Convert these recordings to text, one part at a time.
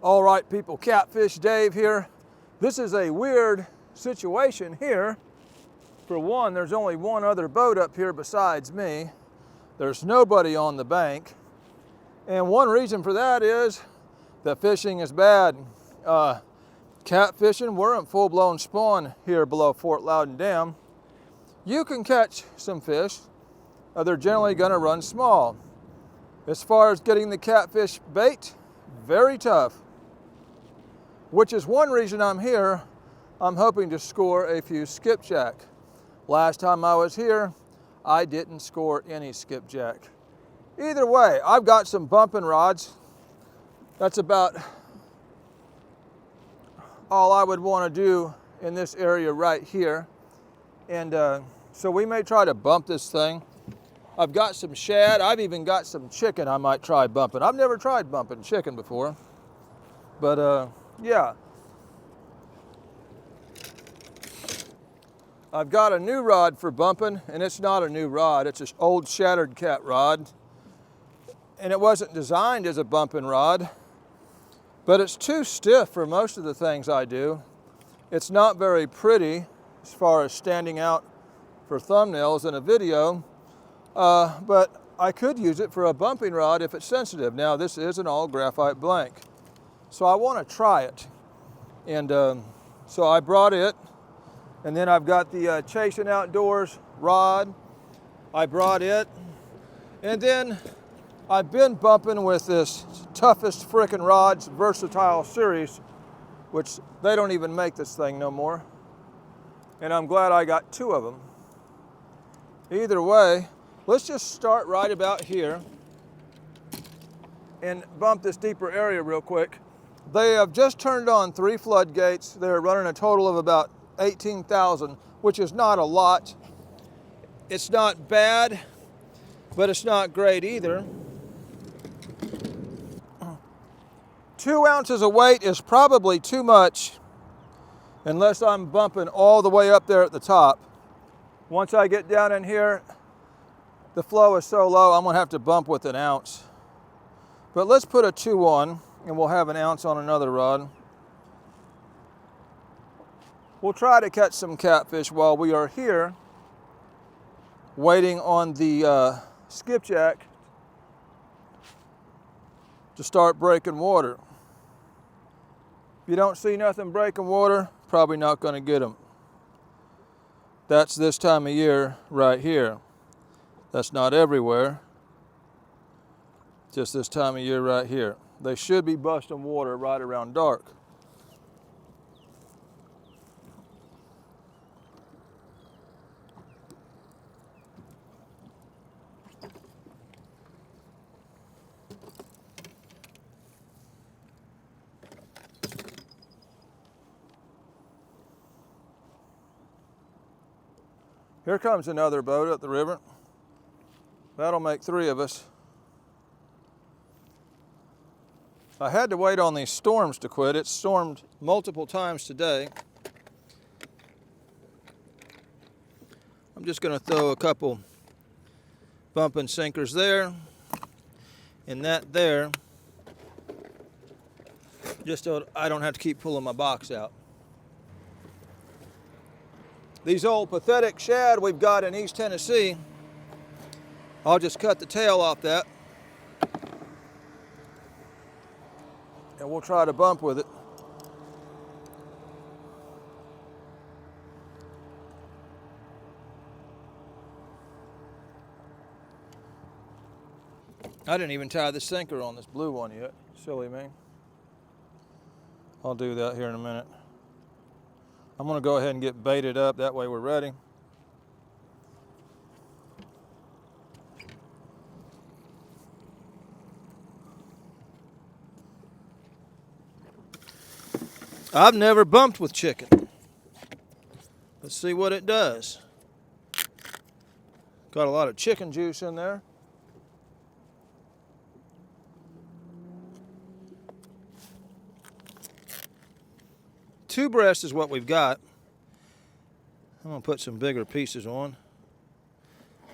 All right, people, Catfish Dave here. This is a weird situation here. For one, there's only one other boat up here besides me. There's nobody on the bank. And one reason for that is that fishing is bad. Catfishing, we're in full-blown spawn here below Fort Loudon Dam. You can catch some fish. They're generally gonna run small. As far as getting the catfish bait, very tough. Which is one reason I'm here. I'm hoping to score a few skipjack. Last time I was here, I didn't score any skipjack. Either way, I've got some bumping rods. That's about all I would want to do in this area right here. And so we may try to bump this thing. I've got some shad. I've even got some chicken I might try bumping. I've never tried bumping chicken before. But yeah. I've got a new rod for bumping, and it's not a new rod. It's an old shattered cat rod. And it wasn't designed as a bumping rod, but it's too stiff for most of the things I do. It's not very pretty as far as standing out for thumbnails in a video, but I could use it for a bumping rod if it's sensitive. Now, this is an all graphite blank, so I want to try it. And so I brought it, and then I've got the Chasing Outdoors rod. I brought it, and then I've been bumping with this Toughest Frickin' Rods Versatile Series, which they don't even make this thing no more. And I'm glad I got two of them. Either way, let's just start right about here and bump this deeper area real quick. They have just turned on 3 floodgates. They're running a total of about 18,000, which is not a lot. It's not bad, but it's not great either. 2 ounces of weight is probably too much unless I'm bumping all the way up there at the top. Once I get down in here, the flow is so low, I'm gonna have to bump with an ounce. But let's put a 2 on, and we'll have an ounce on another rod. We'll try to catch some catfish while we are here, waiting on the skipjack to start breaking water. If you don't see nothing breaking water, probably not going to get them. That's this time of year right here. That's not everywhere, just this time of year right here. They should be busting water right around dark. Here comes another boat up the river. That'll make 3 of us. I had to wait on these storms to quit. It stormed multiple times today. I'm just going to throw a couple bumping sinkers there and that there, just so I don't have to keep pulling my box out. These old pathetic shad we've got in East Tennessee, I'll just cut the tail off that, and we'll try to bump with it. I didn't even tie the sinker on this blue one yet. Silly me. I'll do that here in a minute. I'm going to go ahead and get baited up, that way we're ready. I've never bumped with chicken. Let's see what it does. Got a lot of chicken juice in there. Two breasts is what we've got. I'm gonna put some bigger pieces on.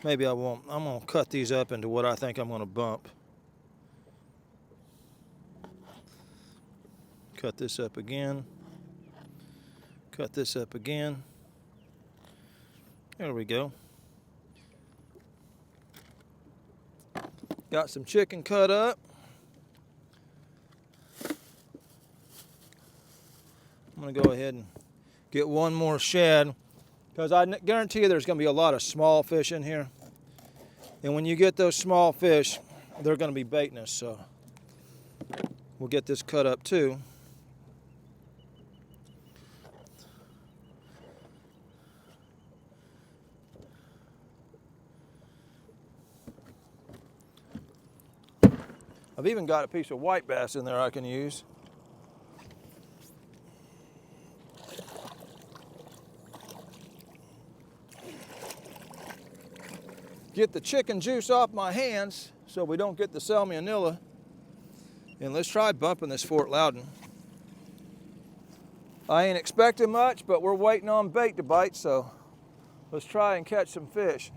Maybe I won't. I'm gonna cut these up into what I think I'm gonna bump. Cut this up again. Cut this up again. There we go. Got some chicken cut up. I'm gonna go ahead and get one more shad, because I guarantee you there's gonna be a lot of small fish in here. And when you get those small fish, they're gonna be baiting us, so we'll get this cut up too. I've even got a piece of white bass in there I can use. Get the chicken juice off my hands so we don't get the salmonella. And let's try bumping this Fort Loudon. I ain't expecting much, but we're waiting on bait to bite, so let's try and catch some fish.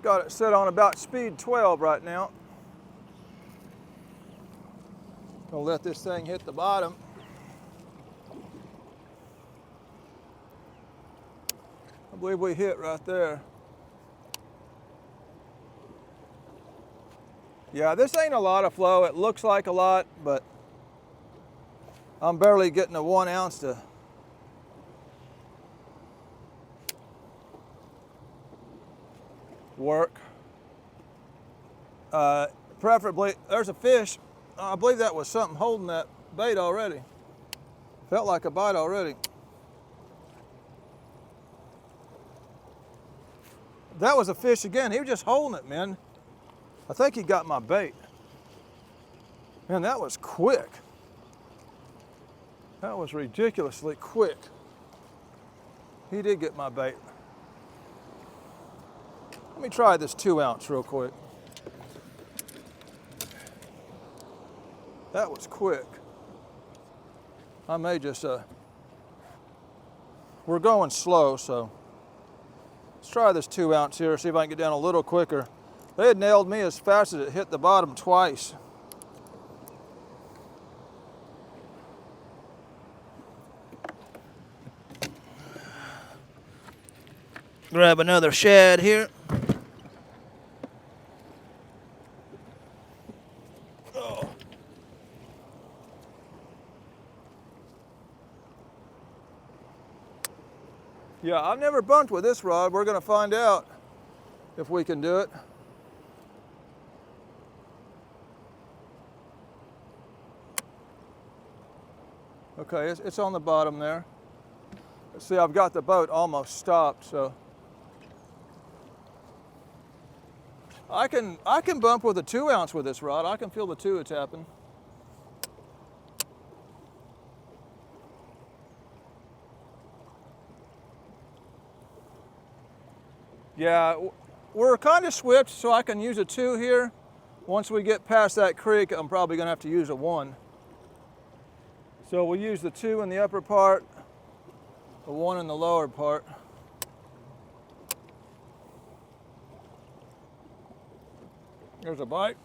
Got it set on about speed 12 right now. Gonna let this thing hit the bottom. I believe we hit right there. Yeah, this ain't a lot of flow. It looks like a lot, but I'm barely getting a 1 ounce to work. Preferably, there's a fish. I believe that was something holding that bait already. Felt like a bite already. That was a fish again. He was just holding it, man. I think he got my bait. Man, that was quick. That was ridiculously quick. He did get my bait. Let me try this 2 ounce real quick. That was quick. I may just, we're going slow, so let's try this 2 ounce here, see if I can get down a little quicker. They had nailed me as fast as it hit the bottom twice. Grab another shad here. Oh. Yeah, I've never bumped with this rod. We're going to find out if we can do it. Okay, it's on the bottom there. Let's see, I've got the boat almost stopped, so I can bump with a 2 ounce with this rod. I can feel the 2 tapping. Yeah, we're kind of swift, so I can use a 2 here. Once we get past that creek, I'm probably going to have to use a 1. So we'll use the 2 in the upper part, the 1 in the lower part. There's a bite,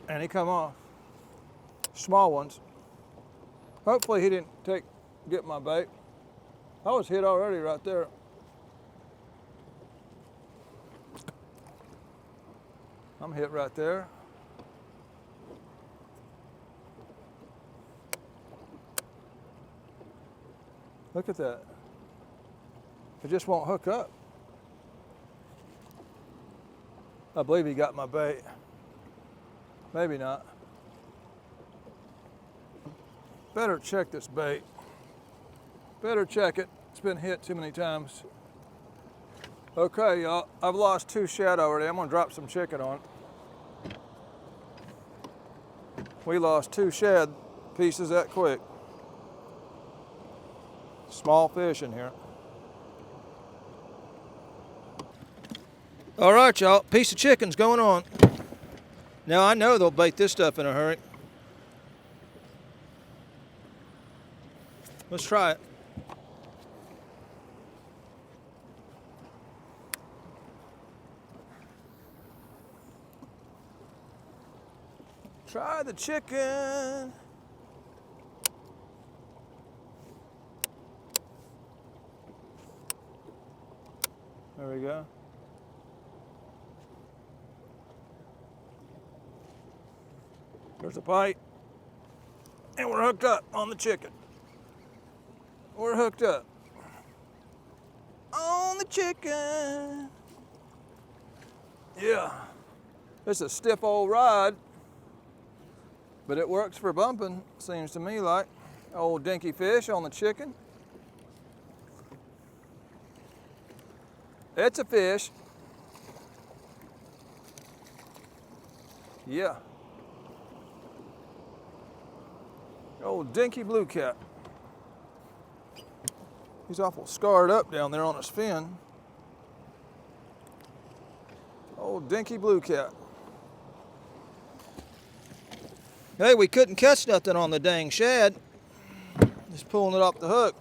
and he come off. Small ones. Hopefully he didn't get my bait. I was hit already right there. I'm hit right there. Look at that. It just won't hook up. I believe he got my bait. Maybe not. Better check this bait. Better check it. It's been hit too many times. Okay, y'all, I've lost 2 shad already. I'm gonna drop some chicken on it. We lost 2 shad pieces that quick. Small fish in here. All right, y'all, piece of chicken's going on. Now I know they'll bait this stuff in a hurry. Let's try it. Try the chicken. There we go. There's a bite. And we're hooked up on the chicken. We're hooked up on the chicken. Yeah. It's a stiff old rod, but it works for bumping, seems to me like. Old dinky fish on the chicken. It's a fish. Yeah. Old dinky blue cat. He's awful scarred up down there on his fin. Old dinky blue cat. Hey, we couldn't catch nothing on the dang shad. Just pulling it off the hook.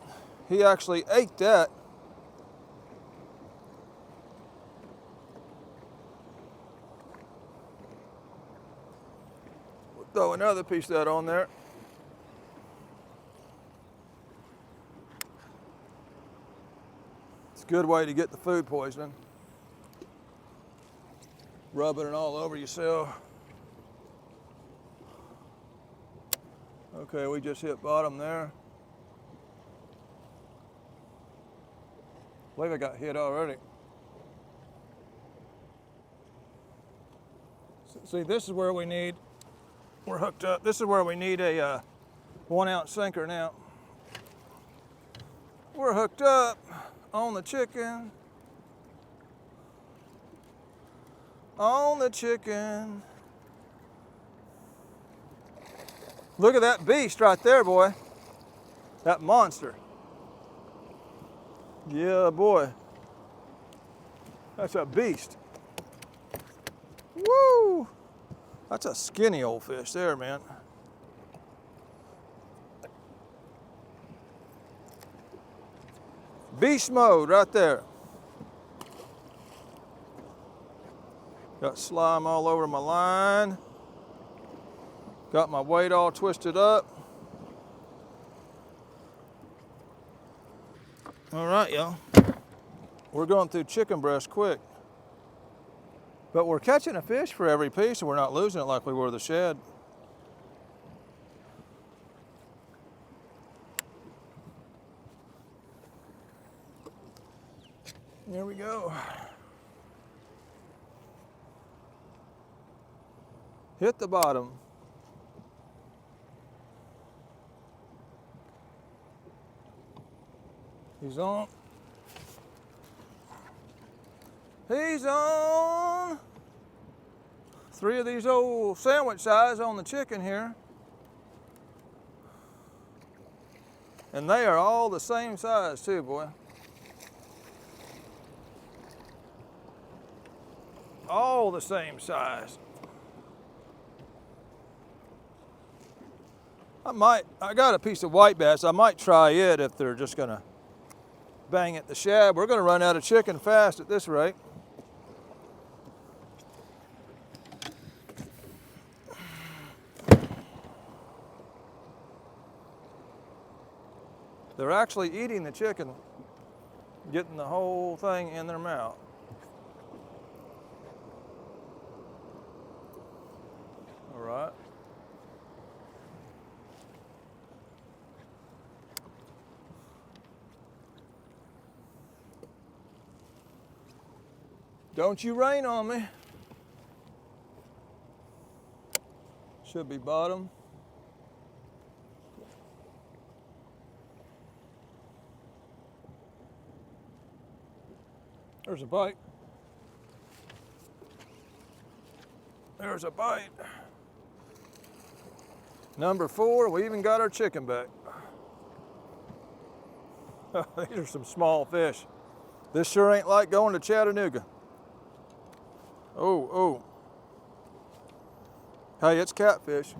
He actually ate that. We'll throw another piece of that on there. It's a good way to get the food poisoning. Rubbing it all over yourself. Okay, we just hit bottom there. I believe I got hit already. See, this is where we need, we're hooked up. This is where we need a 1 ounce sinker now. We're hooked up on the chicken. On the chicken. Look at that beast right there, boy. That monster. Yeah, boy. That's a beast. Woo! That's a skinny old fish there, man. Beast mode right there. Got slime all over my line. Got my weight all twisted up. All right, y'all. We're going through chicken breast quick. But we're catching a fish for every piece, and we're not losing it like we were the shad. There we go. Hit the bottom. He's on. He's on. 3 of these old sandwich size on the chicken here. And they are all the same size too, boy. All the same size. I got a piece of white bass. I might try it if they're just gonna bang at the shad. We're gonna run out of chicken fast at this rate. They're actually eating the chicken, getting the whole thing in their mouth. All right. Don't you rain on me. Should be bottom. There's a bite. There's a bite. Number 4, we even got our chicken back. These are some small fish. This sure ain't like going to Chattanooga. Oh, oh. Hey, it's catfish.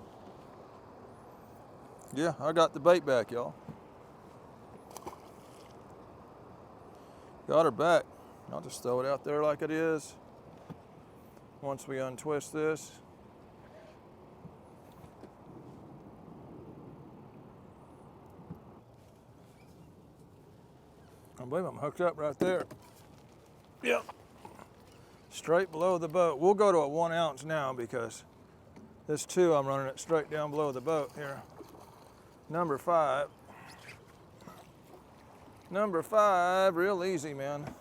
Yeah, I got the bait back, y'all. Got her back. I'll just throw it out there like it is. Once we untwist this. I believe I'm hooked up right there. Yep. Straight below the boat. We'll go to a 1 ounce now because this 2, I'm running it straight down below the boat here. Number 5. Number 5, real easy, man.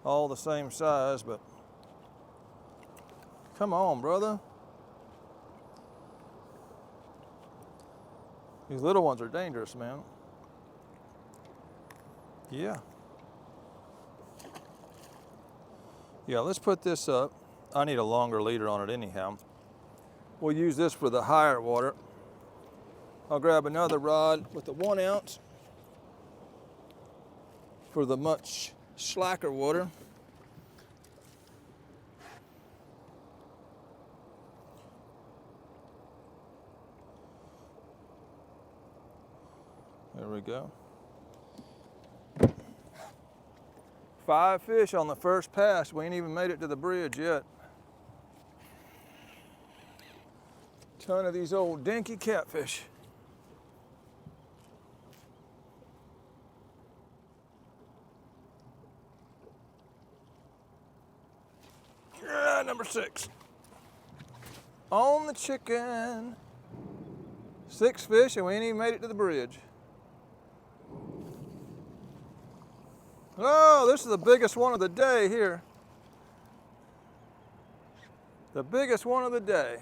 All the same size, but come on, brother. These little ones are dangerous, man. Yeah. Yeah, let's put this up. I need a longer leader on it anyhow. We'll use this for the higher water. I'll grab another rod with the 1 ounce for the much slacker water. There we go. 5 fish on the first pass. We ain't even made it to the bridge yet. Ton of these old dinky catfish. Yeah, number 6. On the chicken. 6 fish and we ain't even made it to the bridge. Oh, this is the biggest one of the day here. The biggest one of the day.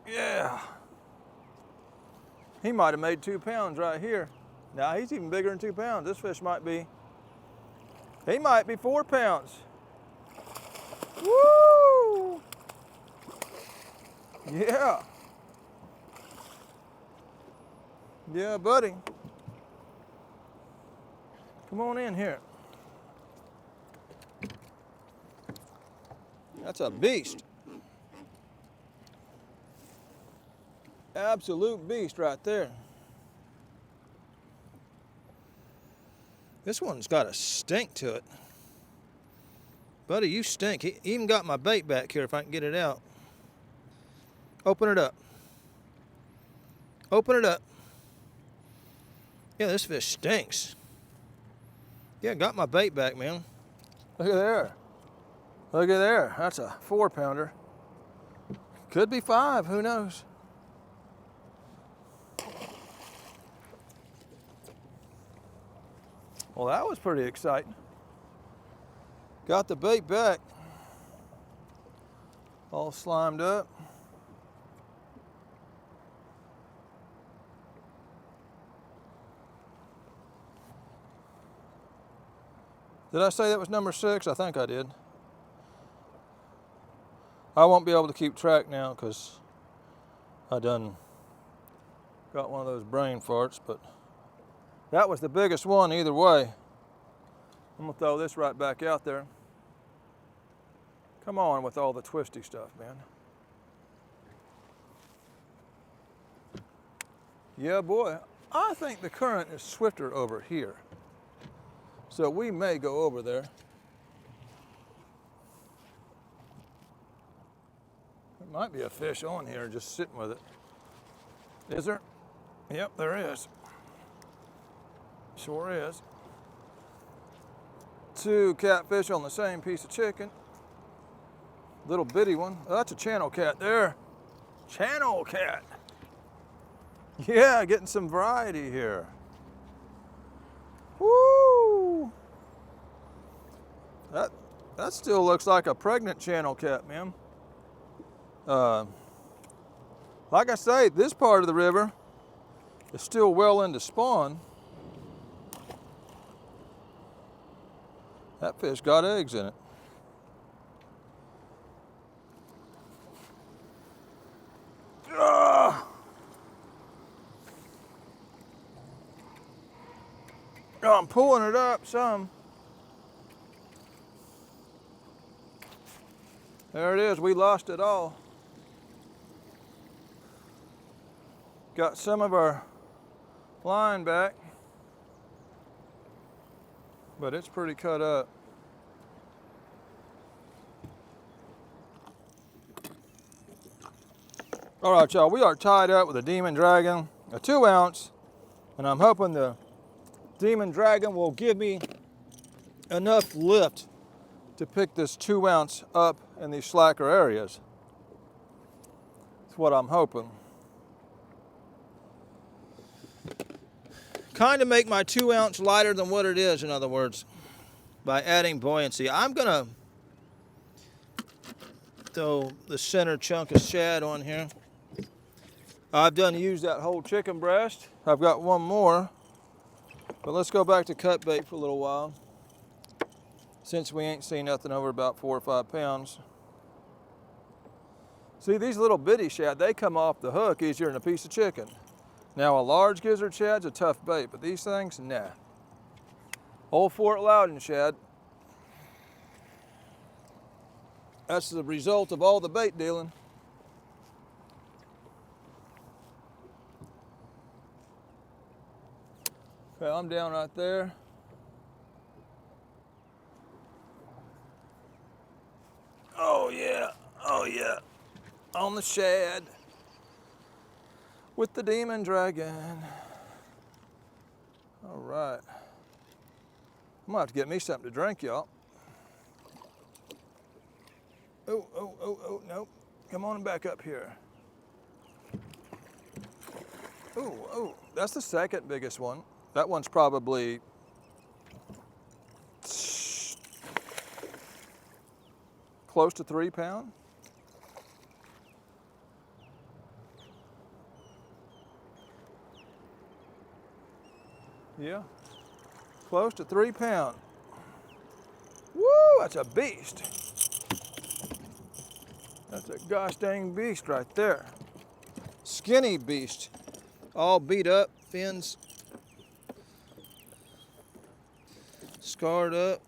Yeah. He might have made 2 pounds right here. Now he's even bigger than 2 pounds. This fish might be, he might be 4 pounds. Woo! Yeah. Yeah, buddy. Come on in here. That's a beast. Absolute beast right there. This one's got a stink to it. Buddy, you stink. He even got my bait back here if I can get it out. Open it up. Open it up. Yeah, this fish stinks. Yeah, got my bait back, man. Look at there. Look at there. That's a 4 pounder. Could be 5, who knows? Well, that was pretty exciting. Got the bait back. All slimed up. Did I say that was number 6? I think I did. I won't be able to keep track now because I done got one of those brain farts, but that was the biggest one either way. I'm gonna throw this right back out there. Come on with all the twisty stuff, man. Yeah, boy. I think the current is swifter over here. So we may go over there. There might be a fish on here just sitting with it. Is there? Yep, there is. Sure is. 2 catfish on the same piece of chicken. Little bitty one. Oh, that's a channel cat there. Channel cat. Yeah, getting some variety here. Woo! That still looks like a pregnant channel cat, man. Like I say, this part of the river is still well into spawn. That fish got eggs in it. Ah! Oh, I'm pulling it up some. There it is, we lost it all. Got some of our line back, but it's pretty cut up. All right, y'all, we are tied up with a Demon Dragon, a 2 ounce, and I'm hoping the Demon Dragon will give me enough lift to pick this 2 ounce up in these slacker areas. That's what I'm hoping. Kind of make my 2 ounce lighter than what it is, in other words, by adding buoyancy. I'm gonna throw the center chunk of shad on here. I've done used that whole chicken breast. I've got one more, but let's go back to cut bait for a little while, since we ain't seen nothing over about 4 or 5 pounds. See, these little bitty shad, they come off the hook easier than a piece of chicken. Now, a large gizzard shad's a tough bait, but these things, nah. Old Fort Loudon shad. That's the result of all the bait dealing. Okay, I'm down right there. Oh yeah, oh yeah. On the shad with the Demon Dragon. All right. I'm gonna have to get me something to drink, y'all. Oh, nope. Come on back up here. Oh, that's the second biggest one. That one's probably close to 3 pounds. Yeah, close to 3 pounds. Woo, that's a beast. That's a gosh dang beast right there. Skinny beast, all beat up, fins scarred up.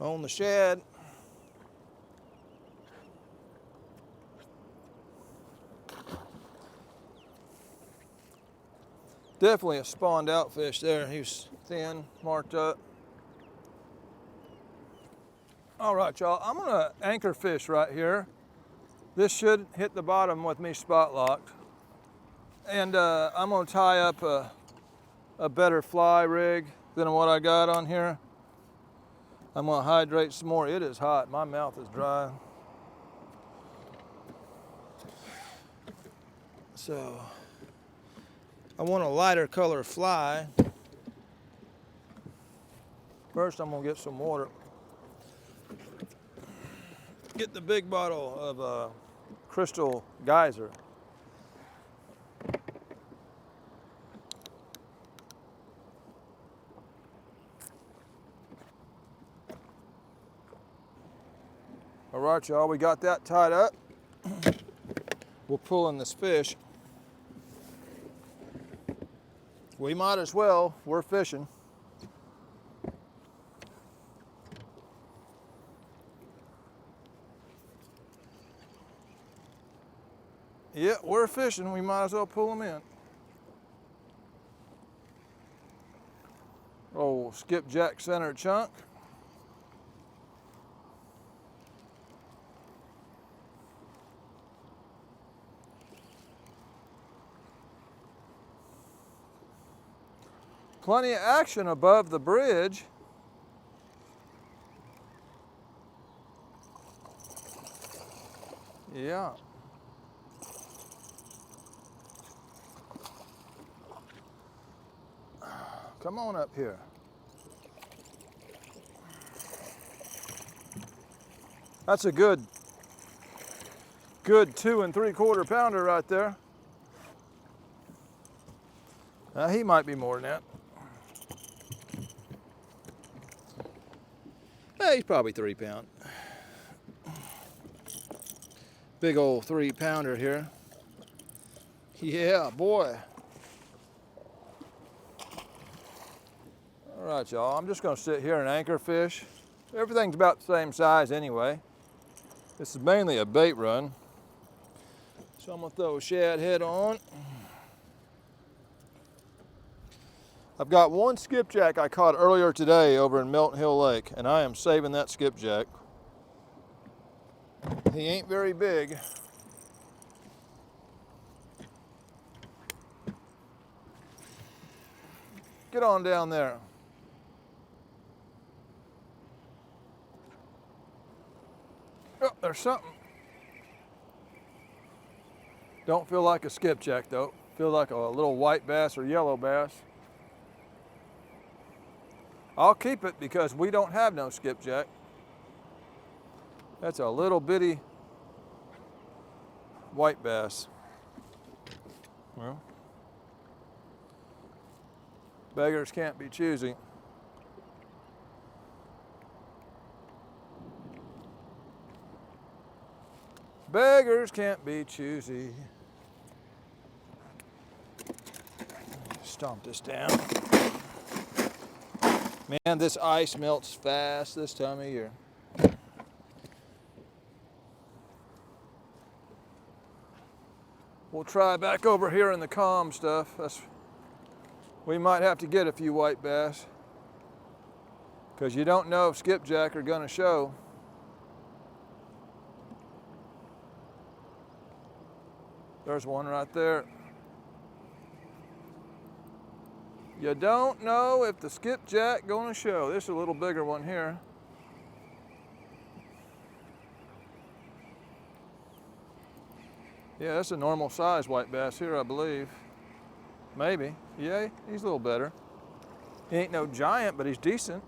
On the shad. Definitely a spawned out fish there. He was thin, marked up. All right, y'all, I'm gonna anchor fish right here. This should hit the bottom with me spot locked. And I'm gonna tie up a better fly rig than what I got on here. I'm gonna hydrate some more. It is hot, my mouth is dry. So, I want a lighter color fly. First, I'm gonna get some water. Get the big bottle of Crystal Geyser. All right, y'all, we got that tied up. We're pulling this fish. We might as well, we're fishing. Yeah, we're fishing, we might as well pull them in. Oh, skipjack center chunk. Plenty of action above the bridge. Yeah. Come on up here. That's a good Good 2 3/4 pounder right there. He might be more than that. He's probably 3 pound. Big old 3 pounder here. Yeah, boy. All right, y'all, I'm just gonna sit here and anchor fish. Everything's about the same size anyway. This is mainly a bait run. So I'm gonna throw a shad head on. I've got one skipjack I caught earlier today over in Milton Hill Lake, and I am saving that skipjack. He ain't very big. Get on down there. Oh, there's something. Don't feel like a skipjack though. Feel like a little white bass or yellow bass. I'll keep it because we don't have no skipjack. That's a little bitty white bass. Well, beggars can't be choosy. Beggars can't be choosy. Stomp this down. Man, this ice melts fast this time of year. We'll try back over here in the calm stuff. We might have to get a few white bass because you don't know if skipjack are going to show. There's one right there. You don't know if the skipjack going to show. This is a little bigger one here. Yeah, that's a normal size white bass here, I believe. Maybe. Yeah, he's a little better. He ain't no giant, but he's decent.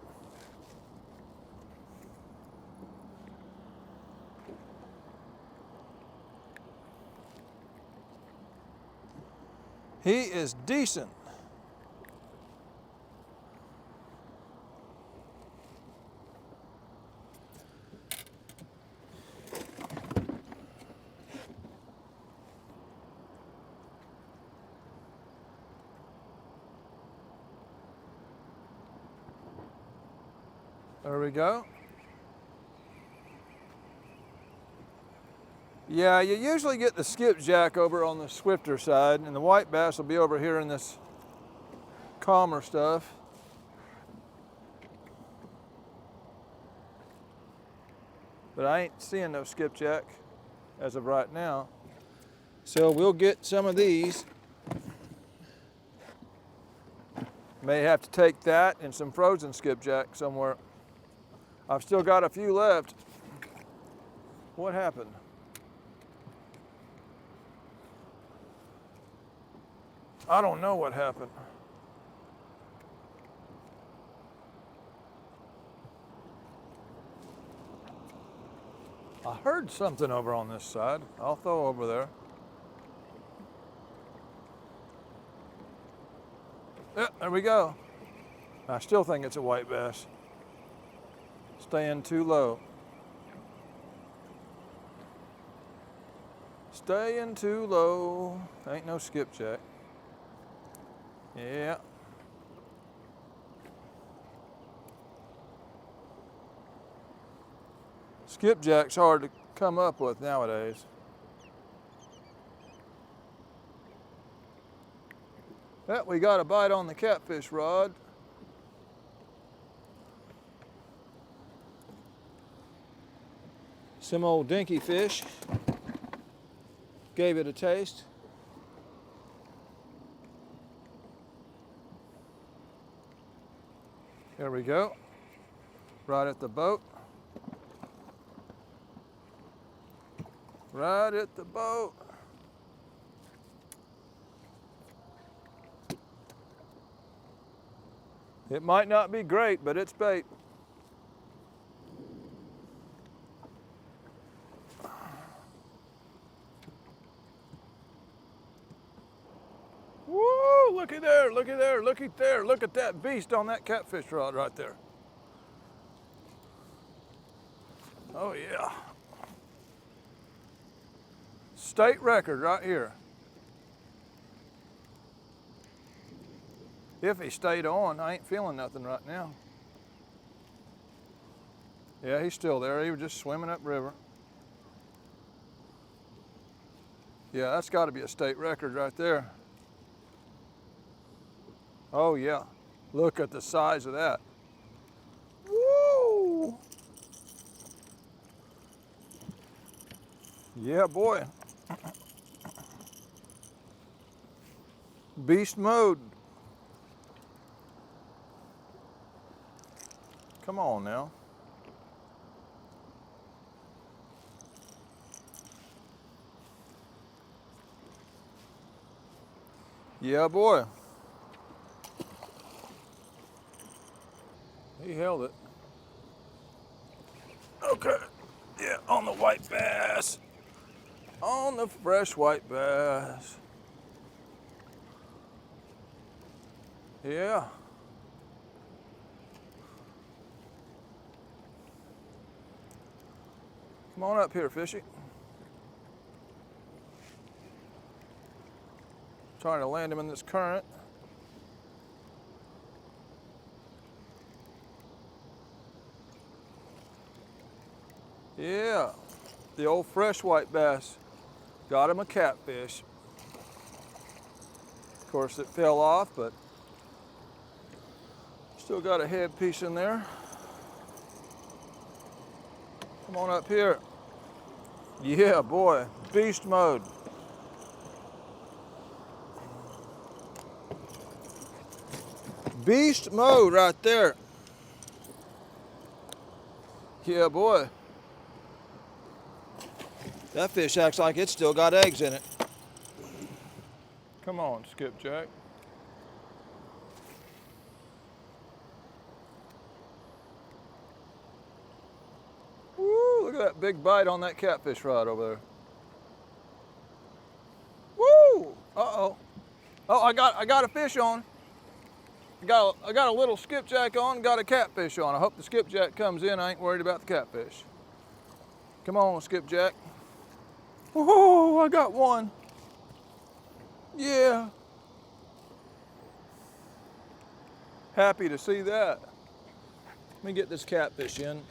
He is decent. There we go. Yeah, you usually get the skipjack over on the swifter side, and the white bass will be over here in this calmer stuff. But I ain't seeing no skipjack as of right now. So we'll get some of these. May have to take that and some frozen skipjack somewhere. I've still got a few left. What happened? I don't know what happened. I heard something over on this side. I'll throw over there. Yeah, there we go. I still think it's a white bass. Staying too low. Staying too low. Ain't no skipjack. Yeah. Skipjack's hard to come up with nowadays. Yeah, we got a bite on the catfish rod. Some old dinky fish. Gave it a taste. There we go. Right at the boat. Right at the boat. It might not be great, but it's bait. looky there, looky there, looky there. Look at that beast on that catfish rod right there. Oh yeah. State record right here. If he stayed on, I ain't feeling nothing right now. Yeah, he's still there. He was just swimming upriver. Yeah, that's got to be a state record right there. Oh yeah, look at the size of that. Woo! Yeah, boy. Beast mode. Come on now. Yeah, boy. He held it. Okay. Yeah, on the white bass. On the fresh white bass. Yeah. Come on up here, fishy. Trying to land him in this current. Yeah, the old fresh white bass. Got him a catfish. Of course, it fell off, but still got a head piece in there. Come on up here. Yeah, boy, beast mode. Beast mode right there. Yeah, boy. That fish acts like it's still got eggs in it. Come on, skipjack. Woo, look at that big bite on that catfish rod over there. Woo! Uh-oh. Oh, I got a fish on. I got a little skipjack on, got a catfish on. I hope the skipjack comes in. I ain't worried about the catfish. Come on, skipjack. Oh, I got one. Yeah. Happy to see that. Let me get this catfish in.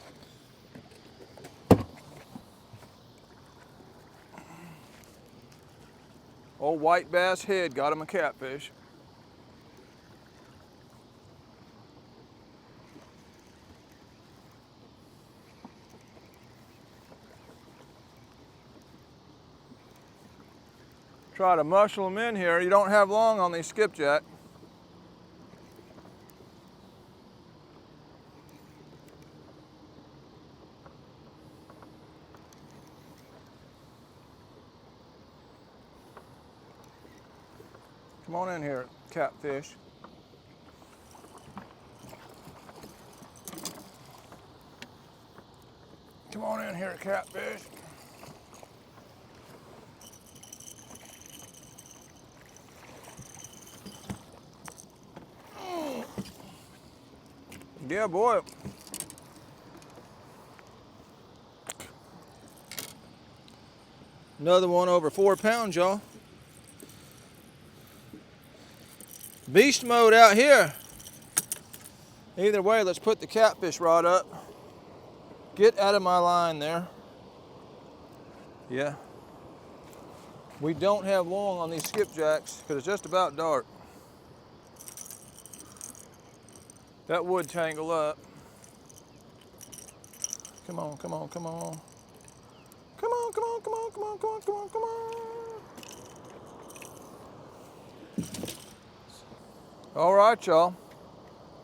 Old white bass head got him a catfish. Try to muscle them in here. You don't have long on these skipjack. Come on in here, catfish. Come on in here, catfish. Yeah, boy. Another one over 4 pounds, y'all. Beast mode out here. Either way, let's put the catfish rod up. Get out of my line there. Yeah. We don't have long on these skipjacks because it's just about dark. That would tangle up. Come on, come on, come on. Come on, come on, come on, come on, come on, come on, come on. All right, y'all.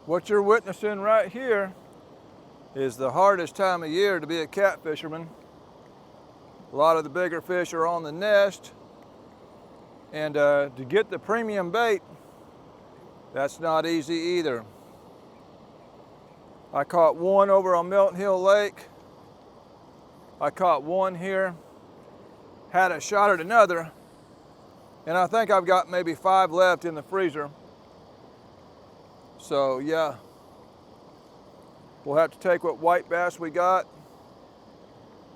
What you're witnessing right here is the hardest time of year to be a catfisherman. A lot of the bigger fish are on the nest. And to get the premium bait, that's not easy either. I caught one over on Milton Hill Lake. I caught one here. Had a shot at another. And I think I've got maybe 5 left in the freezer. So yeah, we'll have to take what white bass we got,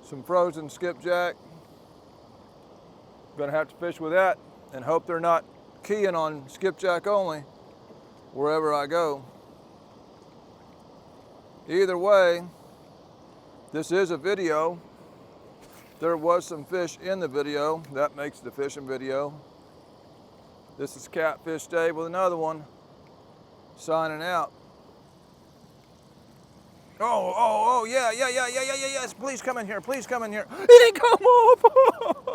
some frozen skipjack. Gonna have to fish with that and hope they're not keying on skipjack only wherever I go. Either way, this is a video. There was some fish in the video. That makes the fishing video. This is Catfish Dave with another one. Signing out. Oh, yeah, yes, please come in here, please come in here. It didn't come up.